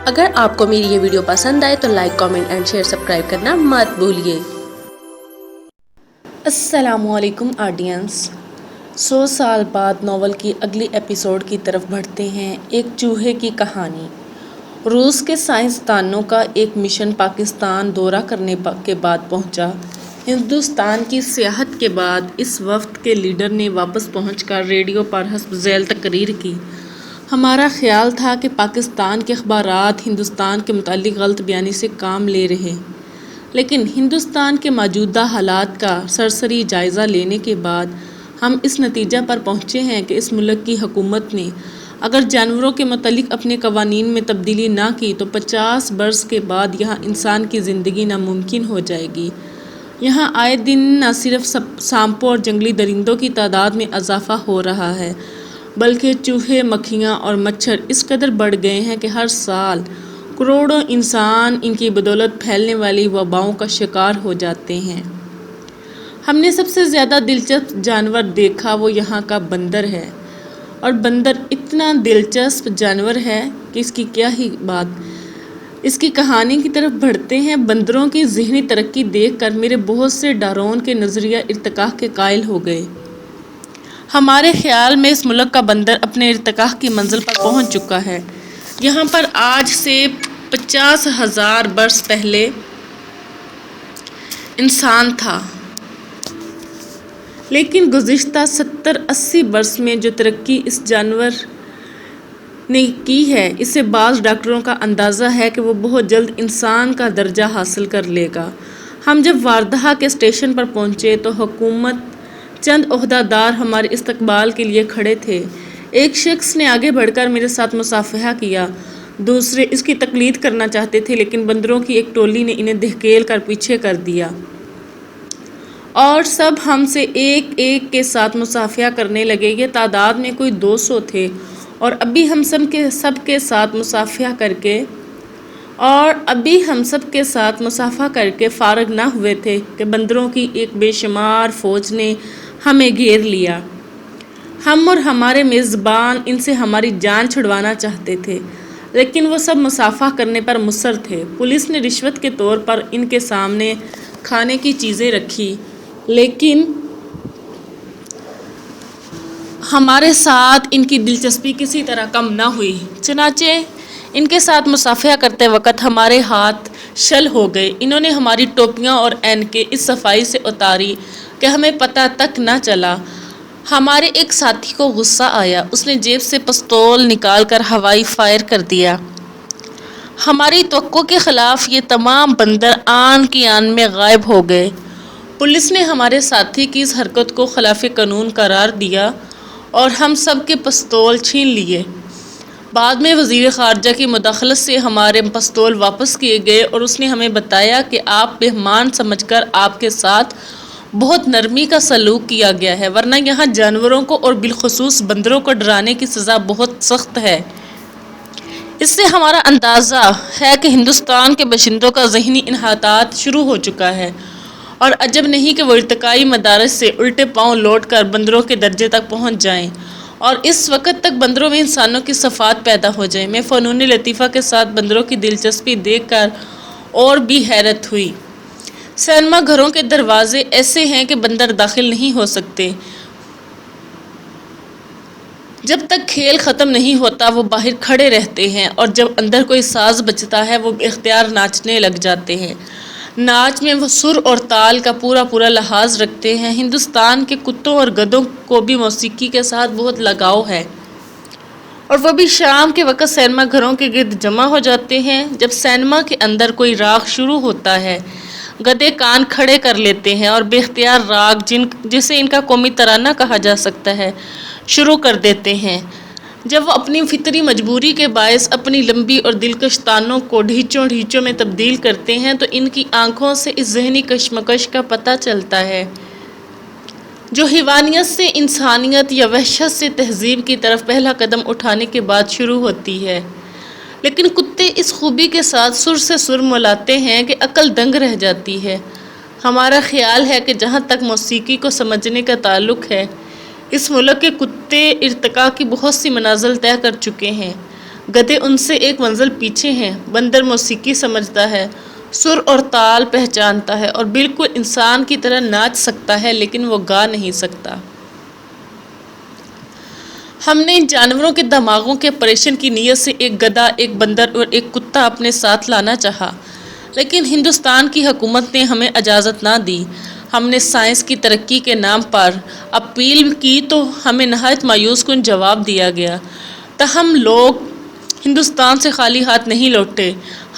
اگر آپ کو میری یہ ویڈیو پسند آئے تو like, comment and share, subscribe کرنا مت بھولیے۔ السلام علیکم آڈینس، 100 سال بعد ناول کی اگلی ایپیسوڈ کی طرف بڑھتے ہیں۔ ایک چوہے کی کہانی۔ روس کے سائنسدانوں کا ایک مشن پاکستان دورہ کرنے کے بعد پہنچا۔ ہندوستان کی سیاحت کے بعد اس وفد کے لیڈر نے واپس پہنچ کر ریڈیو پر حسب ذیل تقریر کی۔ ہمارا خیال تھا کہ پاکستان کے اخبارات ہندوستان کے متعلق غلط بیانی سے کام لے رہے، لیکن ہندوستان کے موجودہ حالات کا سرسری جائزہ لینے کے بعد ہم اس نتیجہ پر پہنچے ہیں کہ اس ملک کی حکومت نے اگر جانوروں کے متعلق اپنے قوانین میں تبدیلی نہ کی تو 50 برس کے بعد یہاں انسان کی زندگی ناممکن ہو جائے گی۔ یہاں آئے دن نہ صرف سانپوں اور جنگلی درندوں کی تعداد میں اضافہ ہو رہا ہے، بلکہ چوہے، مکھیاں اور مچھر اس قدر بڑھ گئے ہیں کہ ہر سال کروڑوں انسان ان کی بدولت پھیلنے والی وباؤں کا شکار ہو جاتے ہیں۔ ہم نے سب سے زیادہ دلچسپ جانور دیکھا وہ یہاں کا بندر ہے، اور بندر اتنا دلچسپ جانور ہے کہ اس کی کیا ہی بات۔ اس کی کہانی کی طرف بڑھتے ہیں۔ بندروں کی ذہنی ترقی دیکھ کر میرے بہت سے ڈارون کے نظریہ ارتقاء کے قائل ہو گئے۔ ہمارے خیال میں اس ملک کا بندر اپنے ارتقاء کی منزل پر پہنچ چکا ہے۔ یہاں پر آج سے 50,000 برس پہلے انسان تھا، لیکن گزشتہ 70-80 برس میں جو ترقی اس جانور نے کی ہے، اس سے بعض ڈاکٹروں کا اندازہ ہے کہ وہ بہت جلد انسان کا درجہ حاصل کر لے گا۔ ہم جب واردھا کے اسٹیشن پر پہنچے تو حکومت چند عہدہ دار ہمارے استقبال کے لیے کھڑے تھے۔ ایک شخص نے آگے بڑھ کر میرے ساتھ مصافحہ کیا، دوسرے اس کی تقلید کرنا چاہتے تھے، لیکن بندروں کی ایک ٹولی نے انہیں دھکیل کر پیچھے کر دیا، اور سب ہم سے ایک ایک کے ساتھ مصافحہ کرنے لگے۔ یہ تعداد میں کوئی 200 تھے، اور ابھی ہم سب کے ساتھ مصافحہ کر کے فارغ نہ ہوئے تھے کہ بندروں کی ایک بے شمار فوج نے ہمیں گھیر لیا۔ ہم اور ہمارے میزبان ان سے ہماری جان چھڑوانا چاہتے تھے، لیکن وہ سب مصافحہ کرنے پر مصر تھے۔ پولیس نے رشوت کے طور پر ان کے سامنے کھانے کی چیزیں رکھی، لیکن ہمارے ساتھ ان کی دلچسپی کسی طرح کم نہ ہوئی۔ چنانچہ ان کے ساتھ مصافحہ کرتے وقت ہمارے ہاتھ شل ہو گئے۔ انہوں نے ہماری ٹوپیاں اور اینکیں اس صفائی سے اتاری کہ ہمیں پتہ تک نہ چلا۔ ہمارے ایک ساتھی کو غصہ آیا، اس نے جیب سے پستول نکال کر ہوائی فائر کر دیا۔ ہماری توقع کے خلاف یہ تمام بندر آن کی آن میں غائب ہو گئے۔ پولیس نے ہمارے ساتھی کی اس حرکت کو خلاف قانون قرار دیا اور ہم سب کے پستول چھین لیے۔ بعد میں وزیر خارجہ کی مداخلت سے ہمارے پستول واپس کیے گئے، اور اس نے ہمیں بتایا کہ آپ مہمان سمجھ کر آپ کے ساتھ بہت نرمی کا سلوک کیا گیا ہے، ورنہ یہاں جانوروں کو اور بالخصوص بندروں کو ڈرانے کی سزا بہت سخت ہے۔ اس سے ہمارا اندازہ ہے کہ ہندوستان کے باشندوں کا ذہنی انحطاط شروع ہو چکا ہے، اور عجب نہیں کہ وہ ارتقائی مدارج سے الٹے پاؤں لوٹ کر بندروں کے درجے تک پہنچ جائیں، اور اس وقت تک بندروں میں انسانوں کی صفات پیدا ہو جائیں۔ میں فنون لطیفہ کے ساتھ بندروں کی دلچسپی دیکھ کر اور بھی حیرت ہوئی۔ سینما گھروں کے دروازے ایسے ہیں کہ بندر داخل نہیں ہو سکتے۔ جب تک کھیل ختم نہیں ہوتا وہ باہر کھڑے رہتے ہیں، اور جب اندر کوئی ساز بجتا ہے وہ بے اختیار ناچنے لگ جاتے ہیں۔ ناچ میں وہ سر اور تال کا پورا لحاظ رکھتے ہیں۔ ہندوستان کے کتوں اور گدھوں کو بھی موسیقی کے ساتھ بہت لگاؤ ہے، اور وہ بھی شام کے وقت سینما گھروں کے گرد جمع ہو جاتے ہیں۔ جب سینما کے اندر کوئی راگ شروع ہوتا ہے، گدھے کان کھڑے کر لیتے ہیں اور بے اختیار راگ، جسے ان کا قومی ترانہ کہا جا سکتا ہے، شروع کر دیتے ہیں۔ جب وہ اپنی فطری مجبوری کے باعث اپنی لمبی اور دلکش تانوں کو ڈھیچوں میں تبدیل کرتے ہیں تو ان کی آنکھوں سے اس ذہنی کشمکش کا پتہ چلتا ہے جو حیوانیت سے انسانیت یا وحشت سے تہذیب کی طرف پہلا قدم اٹھانے کے بعد شروع ہوتی ہے۔ لیکن کتے اس خوبی کے ساتھ سر سے سر ملاتے ہیں کہ عقل دنگ رہ جاتی ہے۔ ہمارا خیال ہے کہ جہاں تک موسیقی کو سمجھنے کا تعلق ہے، اس ملک کے کتے ارتقاء کی بہت سی منازل طے کر چکے ہیں۔ گدھے ان سے ایک منزل پیچھے ہیں۔ بندر موسیقی سمجھتا ہے، سر اور تال پہچانتا ہے اور بالکل انسان کی طرح ناچ سکتا ہے، لیکن وہ گا نہیں سکتا۔ ہم نے ان جانوروں کے دماغوں کے آپریشن کی نیت سے ایک گدھا، ایک بندر اور ایک کتا اپنے ساتھ لانا چاہا، لیکن ہندوستان کی حکومت نے ہمیں اجازت نہ دی۔ ہم نے سائنس کی ترقی کے نام پر اپیل کی تو ہمیں نہایت مایوس کن جواب دیا گیا۔ تاہم لوگ ہندوستان سے خالی ہاتھ نہیں لوٹے۔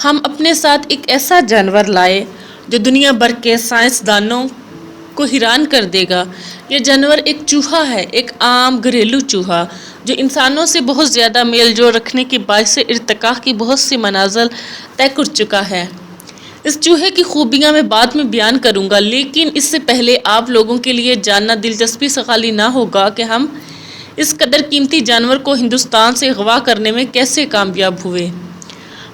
ہم اپنے ساتھ ایک ایسا جانور لائے جو دنیا بھر کے سائنسدانوں کو حیران کر دے گا۔ یہ جانور ایک چوہا ہے، ایک عام گھریلو چوہا جو انسانوں سے بہت زیادہ میل جول رکھنے کے باعث ارتقاء کی بہت سی منازل طے کر چکا ہے۔ اس چوہے کی خوبیاں میں بعد میں بیان کروں گا، لیکن اس سے پہلے آپ لوگوں کے لیے جاننا دلچسپی سے خالی نہ ہوگا کہ ہم اس قدر قیمتی جانور کو ہندوستان سے اغوا کرنے میں کیسے کامیاب ہوئے۔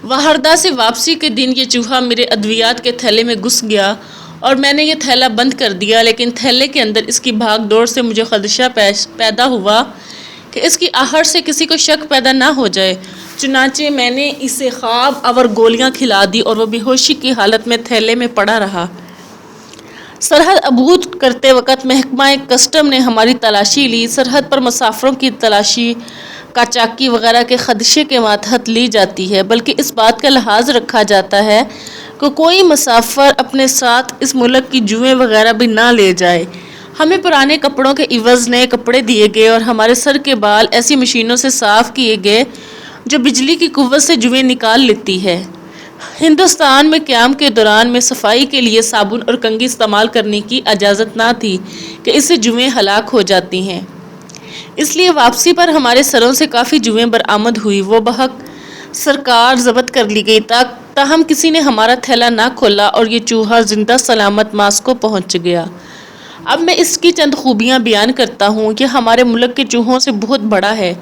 واہردہ سے واپسی کے دن یہ چوہا میرے ادویات کے تھیلے میں گھس گیا اور میں نے یہ تھیلا بند کر دیا، لیکن تھیلے کے اندر اس کی بھاگ دوڑ سے مجھے خدشہ پیدا ہوا کہ اس کی آہٹ سے کسی کو شک پیدا نہ ہو جائے۔ چنانچہ میں نے اسے خواب آور گولیاں کھلا دی اور وہ بے ہوشی کی حالت میں تھیلے میں پڑا رہا۔ سرحد عبور کرتے وقت محکمہ کسٹم نے ہماری تلاشی لی۔ سرحد پر مسافروں کی تلاشی قاچاقی وغیرہ کے خدشے کے ماتحت لی جاتی ہے، بلکہ اس بات کا لحاظ رکھا جاتا ہے کہ کوئی مسافر اپنے ساتھ اس ملک کی جوئیں وغیرہ بھی نہ لے جائے۔ ہمیں پرانے کپڑوں کے عوض نئے کپڑے دیے گئے اور ہمارے سر کے بال ایسی مشینوں سے صاف کیے گئے جو بجلی کی قوت سے جوئیں نکال لیتی ہے۔ ہندوستان میں قیام کے دوران میں صفائی کے لیے صابن اور کنگھی استعمال کرنے کی اجازت نہ تھی کہ اس سے جوئیں ہلاک ہو جاتی ہیں، اس لیے واپسی پر ہمارے سروں سے کافی جوئیں برآمد ہوئی۔ وہ بحق سرکار ضبط کر لی گئی، تاہم کسی نے ہمارا تھیلا نہ کھولا اور یہ چوہا زندہ سلامت ماسکو پہنچ گیا۔ اب میں اس کی چند خوبیاں بیان کرتا ہوں۔ یہ ہمارے ملک کے چوہوں سے بہت بڑا ہے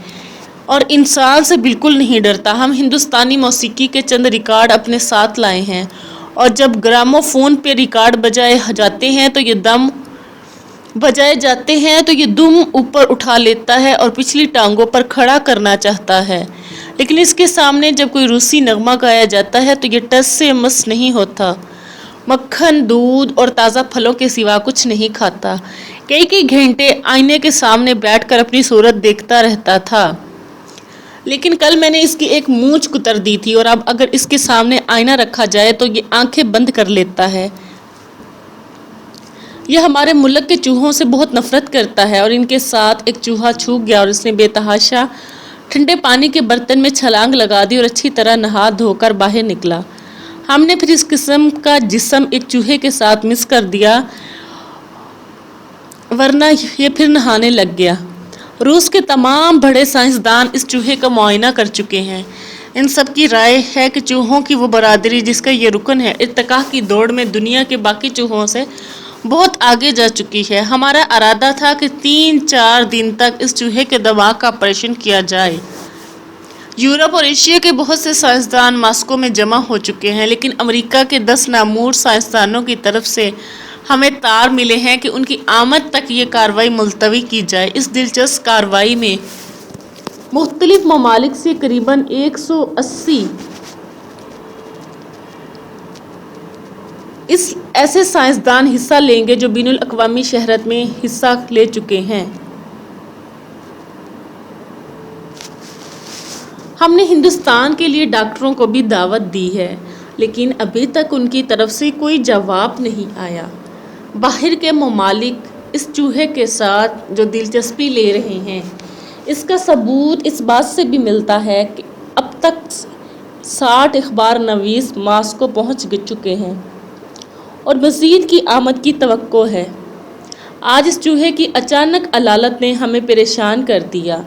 اور انسان سے بالکل نہیں ڈرتا۔ ہم ہندوستانی موسیقی کے چند ریکارڈ اپنے ساتھ لائے ہیں اور جب گرامو فون پہ ریکارڈ بجائے جاتے ہیں تو یہ دم اوپر اٹھا لیتا ہے اور پچھلی ٹانگوں پر کھڑا کرنا چاہتا ہے، لیکن اس کے سامنے جب کوئی روسی نغمہ گایا جاتا ہے تو یہ ٹس سے مس نہیں ہوتا، مکھن، دودھ اور تازہ پھلوں کے سوا کچھ نہیں کھاتا۔ کئی گھنٹے آئینے کے سامنے بیٹھ کر اپنی صورت دیکھتا رہتا تھا، لیکن کل میں نے اس کی ایک مونچھ کتر دی تھی اور اب اگر اس کے سامنے آئینہ رکھا جائے تو یہ آنکھیں بند کر لیتا ہے۔ یہ ہمارے ملک کے چوہوں سے بہت نفرت کرتا ہے اور ان کے ساتھ ایک چوہا چھوٹ گیا اور اس نے بے تحاشا ٹھنڈے پانی کے برتن میں چھلانگ لگا دی اور اچھی طرح نہا دھو کر باہر نکلا۔ ہم نے پھر اس قسم کا جسم ایک چوہے کے ساتھ مکس کر دیا، ورنہ یہ پھر نہانے لگ گیا۔ روس کے تمام بڑے سائنسدان اس چوہے کا معائنہ کر چکے ہیں۔ ان سب کی رائے ہے کہ چوہوں کی وہ برادری جس کا یہ رکن ہے، ارتقاء کی دوڑ میں دنیا کے باقی چوہوں سے بہت آگے جا چکی ہے۔ ہمارا ارادہ تھا کہ 3-4 دن تک اس چوہے کے دماغ کا آپریشن کیا جائے۔ یورپ اور ایشیا کے بہت سے سائنسدان ماسکو میں جمع ہو چکے ہیں، لیکن امریکہ کے 10 نامور سائنسدانوں کی طرف سے ہمیں تار ملے ہیں کہ ان کی آمد تک یہ کارروائی ملتوی کی جائے۔ اس دلچسپ کارروائی میں مختلف ممالک سے قریباً 180 ایسے سائنسدان حصہ لیں گے جو بین الاقوامی شہرت میں حصہ لے چکے ہیں۔ ہم نے ہندوستان کے لیے ڈاکٹروں کو بھی دعوت دی ہے، لیکن ابھی تک ان کی طرف سے کوئی جواب نہیں آیا۔ باہر کے ممالک اس چوہے کے ساتھ جو دلچسپی لے رہے ہیں، اس کا ثبوت اس بات سے بھی ملتا ہے کہ اب تک 60 اخبار نویس ماسکو پہنچ چکے ہیں اور مزید کی آمد کی توقع ہے۔ آج اس چوہے کی اچانک علالت نے ہمیں پریشان کر دیا۔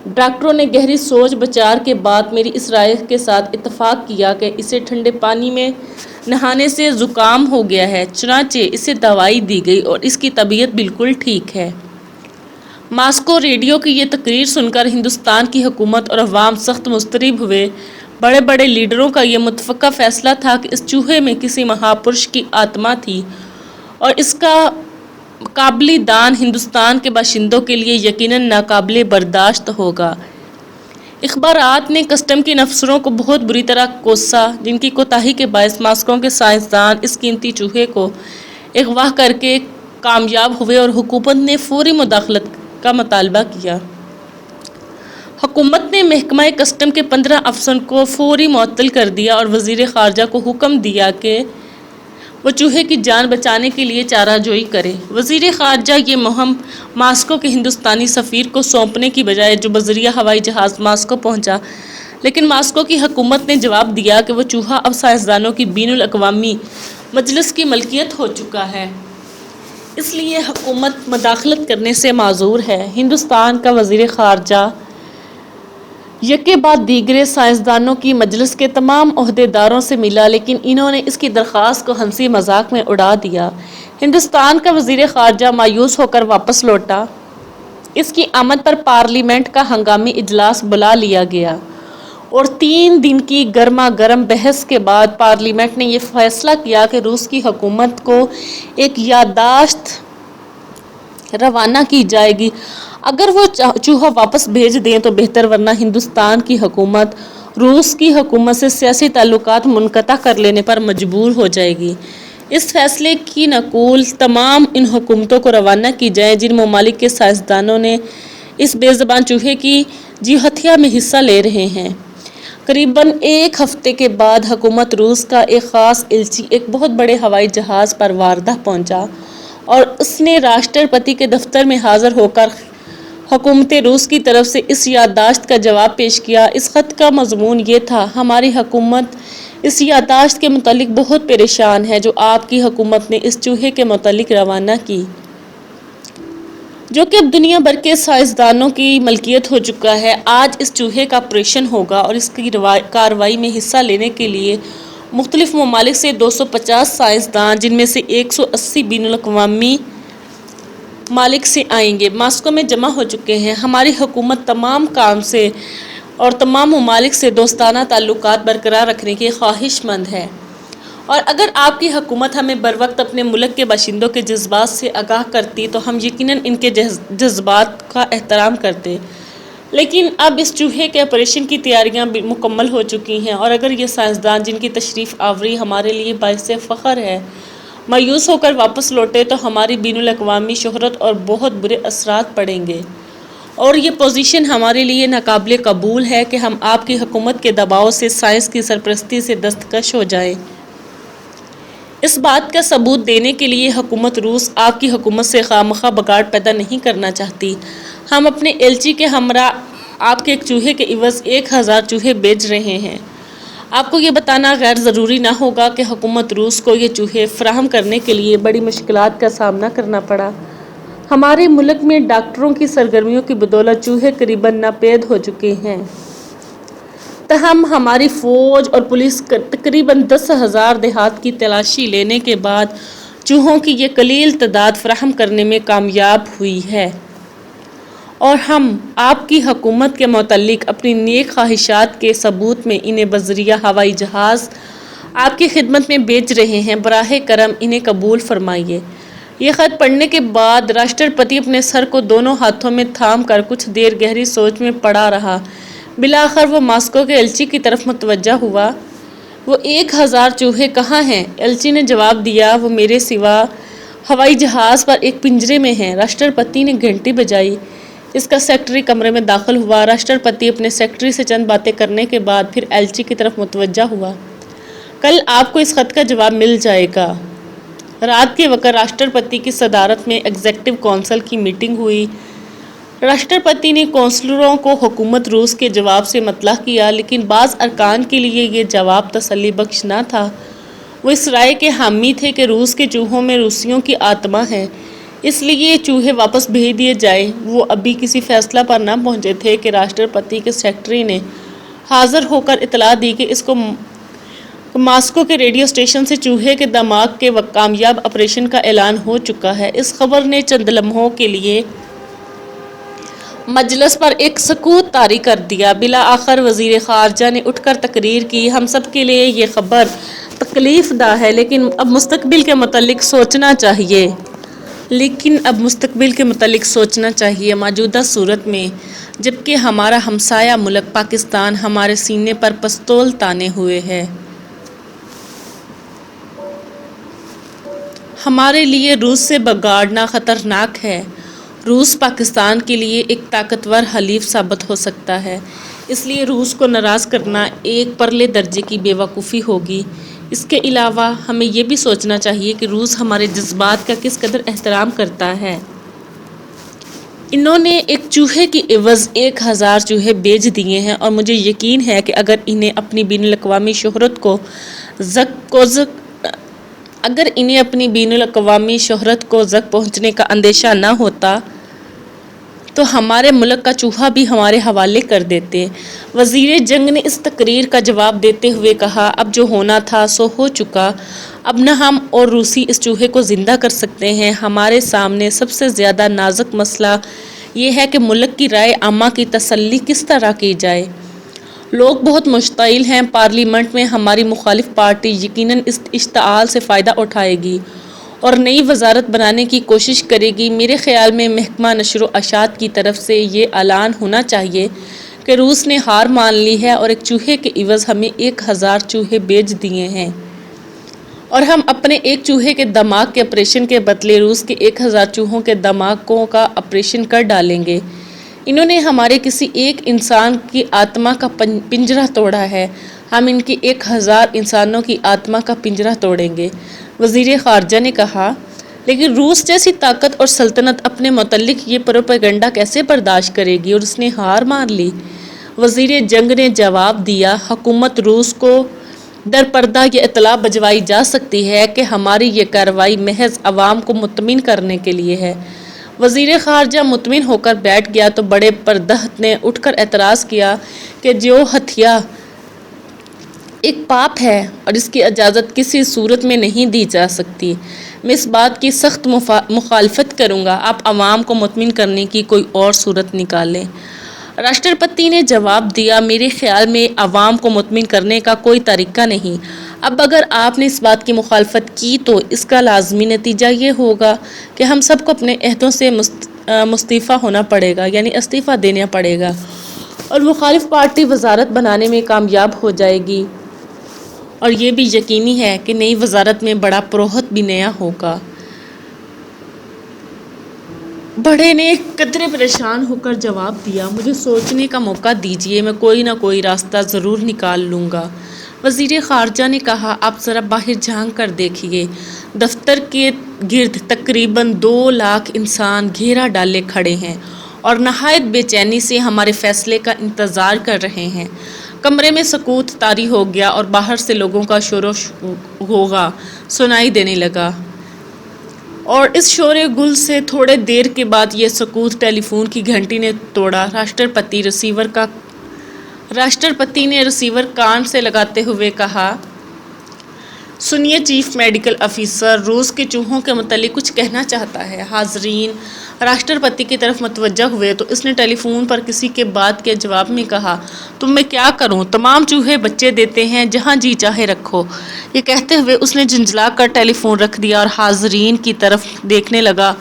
ڈاکٹروں نے گہری سوچ بچار کے بعد میری اس رائے کے ساتھ اتفاق کیا کہ اسے ٹھنڈے پانی میں نہانے سے زکام ہو گیا ہے، چنانچہ اسے دوائی دی گئی اور اس کی طبیعت بالکل ٹھیک ہے۔ ماسکو ریڈیو کی یہ تقریر سن کر ہندوستان کی حکومت اور عوام سخت مضطرب ہوئے۔ بڑے بڑے لیڈروں کا یہ متفقہ فیصلہ تھا کہ اس چوہے میں کسی مہاپرش کی آتما تھی اور اس کا قابل دان ہندوستان کے باشندوں کے لیے یقیناً ناقابل برداشت ہوگا۔ اخبارات نے کسٹم کے افسروں کو بہت بری طرح کوسا، جن کی کوتاہی کے باعث ماسکو کے سائنسدان اس قیمتی چوہے کو اغوا کر کے کامیاب ہوئے اور حکومت نے فوری مداخلت کا مطالبہ کیا۔ حکومت نے محکمہ کسٹم کے 15 افسروں کو فوری معطل کر دیا اور وزیر خارجہ کو حکم دیا کہ وہ چوہے کی جان بچانے کے لیے چارہ جوئی کرے۔ وزیر خارجہ یہ مہم ماسکو کے ہندوستانی سفیر کو سونپنے کی بجائے جو بذریعہ ہوائی جہاز ماسکو پہنچا، لیکن ماسکو کی حکومت نے جواب دیا کہ وہ چوہا اب سائنسدانوں کی بین الاقوامی مجلس کی ملکیت ہو چکا ہے، اس لیے حکومت مداخلت کرنے سے معذور ہے۔ ہندوستان کا وزیر خارجہ یکے بعد دیگرے سائنسدانوں کی مجلس کے تمام عہدیداروں سے ملا، لیکن انہوں نے اس کی درخواست کو ہنسی مذاق میں اڑا دیا۔ ہندوستان کا وزیر خارجہ مایوس ہو کر واپس لوٹا۔ اس کی آمد پر پارلیمنٹ کا ہنگامی اجلاس بلا لیا گیا اور 3 دن کی گرما گرم بحث کے بعد پارلیمنٹ نے یہ فیصلہ کیا کہ روس کی حکومت کو ایک یادداشت روانہ کی جائے گی اگر وہ چوہا واپس بھیج دیں تو بہتر، ورنہ ہندوستان کی حکومت روس کی حکومت سے سیاسی تعلقات منقطع کر لینے پر مجبور ہو جائے گی۔ اس فیصلے کی نقول تمام ان حکومتوں کو روانہ کی جائے جن ممالک کے سائنسدانوں نے اس بے زبان چوہے کی جیوہتیا میں حصہ لے رہے ہیں۔ قریباً 1 ہفتے کے بعد حکومت روس کا ایک خاص ایلچی ایک بہت بڑے ہوائی جہاز پر واردہ پہنچا اور اس نے راشٹرپتی کے دفتر میں حاضر ہو کر حکومت روس کی طرف سے اس یادداشت کا جواب پیش کیا۔ اس خط کا مضمون یہ تھا: ہماری حکومت اس یادداشت کے متعلق بہت پریشان ہے جو آپ کی حکومت نے اس چوہے کے متعلق روانہ کی، جو کہ اب دنیا بھر کے سائنسدانوں کی ملکیت ہو چکا ہے۔ آج اس چوہے کا آپریشن ہوگا اور اس کی کارروائی میں حصہ لینے کے لیے مختلف ممالک سے 250 سائنسدان، جن میں سے 180 بین الاقوامی ممالک سے آئیں گے، ماسکو میں جمع ہو چکے ہیں۔ ہماری حکومت تمام کام سے اور تمام ممالک سے دوستانہ تعلقات برقرار رکھنے کی خواہش مند ہے، اور اگر آپ کی حکومت ہمیں بروقت اپنے ملک کے باشندوں کے جذبات سے آگاہ کرتی تو ہم یقیناً ان کے جذبات کا احترام کرتے، لیکن اب اس چوہے کے آپریشن کی تیاریاں مکمل ہو چکی ہیں، اور اگر یہ سائنسدان جن کی تشریف آوری ہمارے لیے باعث فخر ہے مایوس ہو کر واپس لوٹے تو ہماری بین الاقوامی شہرت اور بہت برے اثرات پڑیں گے، اور یہ پوزیشن ہمارے لیے ناقابل قبول ہے کہ ہم آپ کی حکومت کے دباؤ سے سائنس کی سرپرستی سے دستکش ہو جائیں۔ اس بات کا ثبوت دینے کے لیے حکومت روس آپ کی حکومت سے خواہ بگاڑ پیدا نہیں کرنا چاہتی۔ ہم اپنے ایلچی کے ہمراہ آپ کے ایک چوہے کے عوض 1000 چوہے بھیج رہے ہیں۔ آپ کو یہ بتانا غیر ضروری نہ ہوگا کہ حکومت روس کو یہ چوہے فراہم کرنے کے لیے بڑی مشکلات کا سامنا کرنا پڑا۔ ہمارے ملک میں ڈاکٹروں کی سرگرمیوں کی بدولت چوہے قریباً ناپید ہو چکے ہیں، تاہم ہماری فوج اور پولیس تقریباً 10,000 دیہات کی تلاشی لینے کے بعد چوہوں کی یہ قلیل تعداد فراہم کرنے میں کامیاب ہوئی ہے، اور ہم آپ کی حکومت کے متعلق اپنی نیک خواہشات کے ثبوت میں انہیں بذریعہ ہوائی جہاز آپ کی خدمت میں بھیج رہے ہیں۔ براہ کرم انہیں قبول فرمائیے۔ یہ خط پڑھنے کے بعد راشٹرپتی اپنے سر کو دونوں ہاتھوں میں تھام کر کچھ دیر گہری سوچ میں پڑا رہا۔ بالآخر وہ ماسکو کے ایلچی کی طرف متوجہ ہوا۔ وہ 1000 چوہے کہاں ہیں؟ ایلچی نے جواب دیا، وہ میرے سوا ہوائی جہاز پر ایک پنجرے میں ہیں۔ راشٹرپتی نے گھنٹی بجائی۔ اس کا سیکرٹری کمرے میں داخل ہوا۔ راشٹرپتی اپنے سیکرٹری سے چند باتیں کرنے کے بعد پھر ایلچی کی طرف متوجہ ہوا۔ کل آپ کو اس خط کا جواب مل جائے گا۔ رات کے وقت راشٹرپتی کی صدارت میں ایگزیکٹو کونسل کی میٹنگ ہوئی۔ راشٹرپتی نے کونسلروں کو حکومت روس کے جواب سے مطلع کیا، لیکن بعض ارکان کے لیے یہ جواب تسلی بخش نہ تھا۔ وہ اس رائے کے حامی تھے کہ روس کے چوہوں میں روسیوں کی آتما ہے، اس لیے یہ چوہے واپس بھیج دیے جائیں۔ وہ ابھی کسی فیصلہ پر نہ پہنچے تھے کہ راشٹرپتی کے سیکرٹری نے حاضر ہو کر اطلاع دی کہ اس کو ماسکو کے ریڈیو اسٹیشن سے چوہے کے دماغ کے کامیاب آپریشن کا اعلان ہو چکا ہے۔ اس خبر نے چند لمحوں کے لیے مجلس پر ایک سکوت طاری کر دیا۔ بالآخر وزیر خارجہ نے اٹھ کر تقریر کی، ہم سب کے لیے یہ خبر تکلیف دہ ہے، لیکن اب مستقبل کے متعلق سوچنا چاہیے۔ لیکن اب مستقبل کے متعلق سوچنا چاہیے۔ موجودہ صورت میں جبکہ ہمارا ہمسایہ ملک پاکستان ہمارے سینے پر پستول تانے ہوئے ہے، ہمارے لیے روس سے بگاڑنا خطرناک ہے۔ روس پاکستان کے لیے ایک طاقتور حلیف ثابت ہو سکتا ہے، اس لیے روس کو ناراض کرنا ایک پرلے درجے کی بے وقوفی ہوگی۔ اس کے علاوہ ہمیں یہ بھی سوچنا چاہیے کہ روس ہمارے جذبات کا کس قدر احترام کرتا ہے۔ انہوں نے ایک چوہے کی عوض 1000 چوہے بیچ دیے ہیں اور مجھے یقین ہے کہ اگر انہیں اپنی بین الاقوامی شہرت کو زک پہنچنے کا اندیشہ نہ ہوتا تو ہمارے ملک کا چوہا بھی ہمارے حوالے کر دیتے۔ وزیر جنگ نے اس تقریر کا جواب دیتے ہوئے کہا، اب جو ہونا تھا سو ہو چکا، اب نہ ہم اور روسی اس چوہے کو زندہ کر سکتے ہیں۔ ہمارے سامنے سب سے زیادہ نازک مسئلہ یہ ہے کہ ملک کی رائے عامہ کی تسلی کس طرح کی جائے۔ لوگ بہت مشتعل ہیں۔ پارلیمنٹ میں ہماری مخالف پارٹی یقیناً اس اشتعال سے فائدہ اٹھائے گی اور نئی وزارت بنانے کی کوشش کرے گی۔ میرے خیال میں محکمہ نشر و اشاعت کی طرف سے یہ اعلان ہونا چاہیے کہ روس نے ہار مان لی ہے اور ایک چوہے کے عوض ہمیں 1000 چوہے بیچ دیے ہیں اور ہم اپنے ایک چوہے کے دماغ کے آپریشن کے بدلے روس کے 1000 چوہوں کے دماغوں کا آپریشن کر ڈالیں گے۔ انہوں نے ہمارے کسی ایک انسان کی آتما کا پنجرہ توڑا ہے، ہم ان کی 1000 انسانوں کی آتما کا پنجرہ توڑیں گے۔ وزیر خارجہ نے کہا، لیکن روس جیسی طاقت اور سلطنت اپنے متعلق یہ پروپیگنڈا کیسے برداشت کرے گی اور اس نے ہار مان لی۔ وزیر جنگ نے جواب دیا، حکومت روس کو در پردہ یہ اطلاع بھجوائی جا سکتی ہے کہ ہماری یہ کارروائی محض عوام کو مطمئن کرنے کے لیے ہے۔ وزیر خارجہ مطمئن ہو کر بیٹھ گیا تو بڑے پردہت نے اٹھ کر اعتراض کیا کہ جو ہتھیا ایک پاپ ہے اور اس کی اجازت کسی صورت میں نہیں دی جا سکتی۔ میں اس بات کی سخت مخالفت کروں گا، آپ عوام کو مطمئن کرنے کی کوئی اور صورت نکالیں۔ راشٹرپتی نے جواب دیا، میرے خیال میں عوام کو مطمئن کرنے کا کوئی طریقہ نہیں۔ اب اگر آپ نے اس بات کی مخالفت کی تو اس کا لازمی نتیجہ یہ ہوگا کہ ہم سب کو اپنے عہدوں سے مستعفی ہونا پڑے گا، یعنی استعفیٰ دینا پڑے گا، اور مخالف پارٹی وزارت بنانے میں کامیاب ہو جائے گی، اور یہ بھی یقینی ہے کہ نئی وزارت میں بڑا پروہت بھی نیا ہوگا۔ بڑے نے قدرے پریشان ہو کر جواب دیا، مجھے سوچنے کا موقع دیجیے، میں کوئی نہ کوئی راستہ ضرور نکال لوں گا۔ وزیر خارجہ نے کہا، آپ ذرا باہر جھانک کر دیکھیے، دفتر کے گرد تقریباً 2 لاکھ انسان گھیرا ڈالے کھڑے ہیں اور نہایت بے چینی سے ہمارے فیصلے کا انتظار کر رہے ہیں۔ کمرے میں سکوت طاری ہو گیا اور باہر سے لوگوں کا شور و غوغا سنائی دینے لگا، اور اس شور گل سے تھوڑے دیر کے بعد یہ سکوت ٹیلی فون کی گھنٹی نے توڑا۔ راشٹرپتی نے ریسیور کان سے لگاتے ہوئے کہا، سنیے، چیف میڈیکل افیسر روس کے چوہوں کے متعلق کچھ کہنا چاہتا ہے۔ حاضرین راشٹرپتی کی طرف متوجہ ہوئے تو اس نے ٹیلی فون پر کسی کے بات کے جواب میں کہا، تم میں کیا کروں، تمام چوہے بچے دیتے ہیں، جہاں جی چاہے رکھو۔ یہ کہتے ہوئے اس نے جھنجھلا کر ٹیلی فون رکھ دیا اور حاضرین کی طرف دیکھنے لگا۔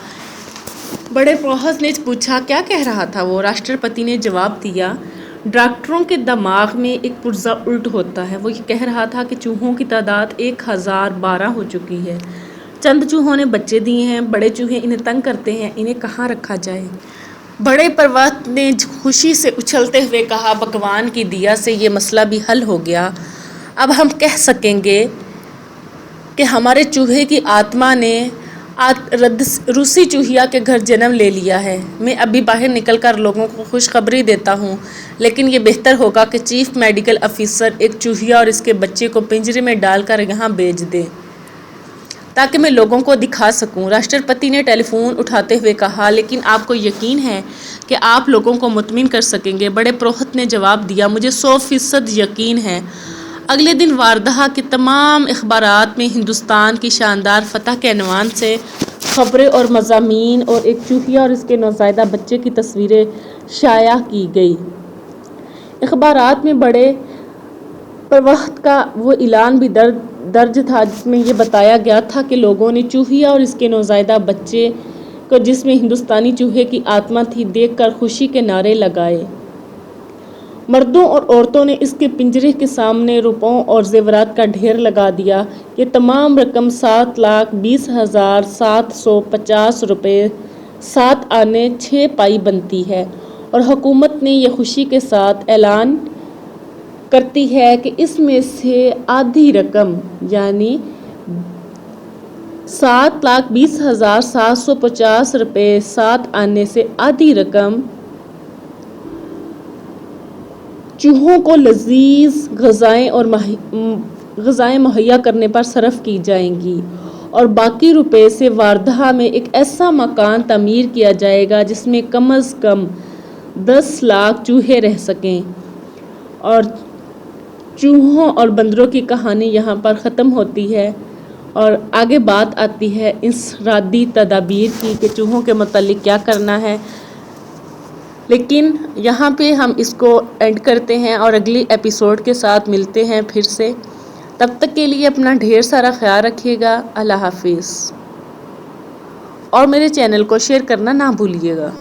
بڑے پروہت نے پوچھا، کیا کہہ رہا تھا وہ؟ راشٹرپتی نے جواب دیا، ڈاکٹروں کے دماغ میں ایک پرزہ الٹ ہوتا ہے۔ وہ یہ کہہ رہا تھا کہ چوہوں کی تعداد 1012 ہو چکی ہے، چند چوہوں نے بچے دیے ہیں، بڑے چوہے انہیں تنگ کرتے ہیں، انہیں کہاں رکھا جائے؟ بڑے پروہت نے خوشی سے اچھلتے ہوئے کہا، بھگوان کی دیا سے یہ مسئلہ بھی حل ہو گیا، اب ہم کہہ سکیں گے کہ ہمارے چوہے کی آتما نے روسی چوہیا کے گھر جنم لے لیا ہے۔ میں ابھی باہر نکل کر لوگوں کو خوشخبری دیتا ہوں، لیکن یہ بہتر ہوگا کہ چیف میڈیکل افیسر ایک چوہیا اور اس کے بچے کو پنجرے میں ڈال کر یہاں بھیج دے تاکہ میں لوگوں کو دکھا سکوں۔ راشٹرپتی نے ٹیلی فون اٹھاتے ہوئے کہا، لیکن آپ کو یقین ہے کہ آپ لوگوں کو مطمئن کر سکیں گے؟ بڑے پروہت نے جواب دیا، مجھے 100% یقین ہے۔ اگلے دن واردہ کے تمام اخبارات میں ہندوستان کی شاندار فتح کے عنوان سے خبریں اور مضامین اور ایک چوہیا اور اس کے نوزائیدہ بچے کی تصویریں شائع کی گئی۔ اخبارات میں بڑے پروہت کا وہ اعلان بھی درج تھا جس میں یہ بتایا گیا تھا کہ لوگوں نے چوہیا اور اس کے نوزائیدہ بچے کو جس میں ہندوستانی چوہے کی آتما تھی دیکھ کر خوشی کے نعرے لگائے۔ مردوں اور عورتوں نے اس کے پنجرے کے سامنے روپوں اور زیورات کا ڈھیر لگا دیا۔ یہ تمام رقم 7,20,750 روپے 7 آنے 6 پائی بنتی ہے اور حکومت نے یہ خوشی کے ساتھ اعلان کرتی ہے کہ اس میں سے آدھی رقم یعنی 7,20,750 روپے 7 آنے سے آدھی رقم چوہوں کو لذیذ غذائیں مہیا کرنے پر صرف کی جائیں گی اور باقی روپے سے واردھا میں ایک ایسا مکان تعمیر کیا جائے گا جس میں کم از کم 10 لاکھ چوہے رہ سکیں۔ اور چوہوں اور بندروں کی کہانی یہاں پر ختم ہوتی ہے اور آگے بات آتی ہے انفرادی تدابیر کی کہ چوہوں کے متعلق کیا کرنا ہے، لیکن یہاں پہ ہم اس کو اینڈ کرتے ہیں اور اگلی ایپیسوڈ کے ساتھ ملتے ہیں پھر سے۔ تب تک کے لیے اپنا ڈھیر سارا خیال رکھیے گا۔ اللہ حافظ اور میرے چینل کو شیئر کرنا نہ بھولیے گا۔